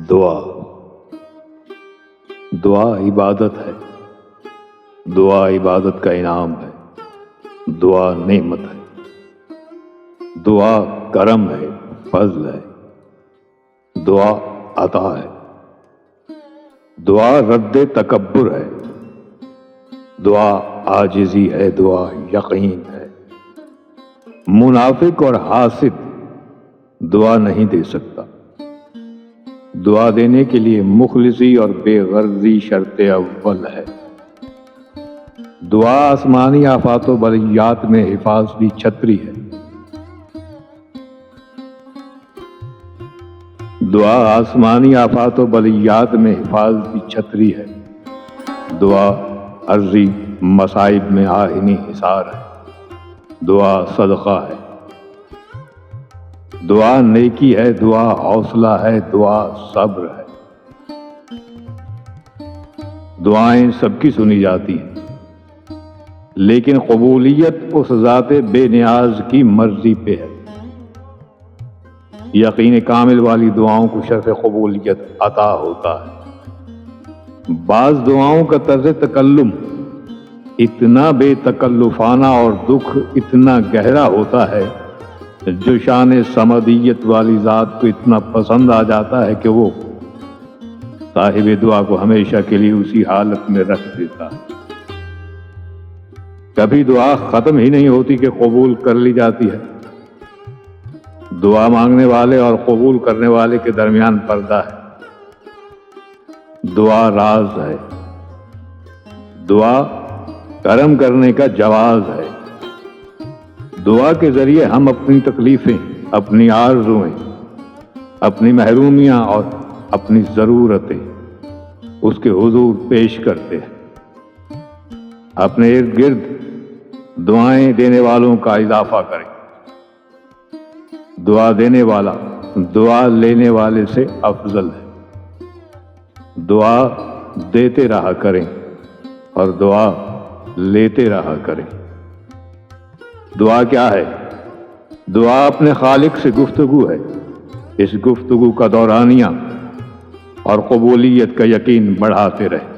دعا دعا عبادت ہے، دعا عبادت کا انعام ہے، دعا نعمت ہے، دعا کرم ہے، فضل ہے، دعا عطا ہے، دعا رد تکبر ہے، دعا عاجزی ہے، دعا یقین ہے۔ منافق اور حاسد دعا نہیں دے سکتا، دعا دینے کے لیے مخلصی اور بے غرضی شرط اول ہے۔ دعا آسمانی آفات و بلیات میں حفاظتی چھتری ہے، دعا آسمانی آفات و بلیات میں حفاظتی چھتری ہے، دعا عرضی مصائب میں آہنی حصار ہے، دعا صدقہ ہے، دعا نیکی ہے، دعا حوصلہ ہے، دعا صبر ہے۔ دعائیں سب کی سنی جاتی ہیں، لیکن قبولیت اس ذات بے نیاز کی مرضی پہ ہے۔ یقین کامل والی دعاؤں کو شرف قبولیت عطا ہوتا ہے۔ بعض دعاؤں کا طرز تکلم اتنا بے تکلفانہ اور دکھ اتنا گہرا ہوتا ہے جو شان صمدیت والی ذات کو اتنا پسند آ جاتا ہے کہ وہ صاحب دعا کو ہمیشہ کے لیے اسی حالت میں رکھ دیتا ہے۔ کبھی دعا ختم ہی نہیں ہوتی کہ قبول کر لی جاتی ہے۔ دعا مانگنے والے اور قبول کرنے والے کے درمیان پردہ ہے۔ دعا راز ہے، دعا کرم کرنے کا جواز ہے۔ دعا کے ذریعے ہم اپنی تکلیفیں، اپنی آرزوئیں، اپنی محرومیاں اور اپنی ضرورتیں اس کے حضور پیش کرتے ہیں۔ اپنے ارد گرد دعائیں دینے والوں کا اضافہ کریں۔ دعا دینے والا دعا لینے والے سے افضل ہے۔ دعا دیتے رہا کریں اور دعا لیتے رہا کریں۔ دعا کیا ہے؟ دعا اپنے خالق سے گفتگو ہے۔ اس گفتگو کا دورانیہ اور قبولیت کا یقین بڑھاتے رہیں۔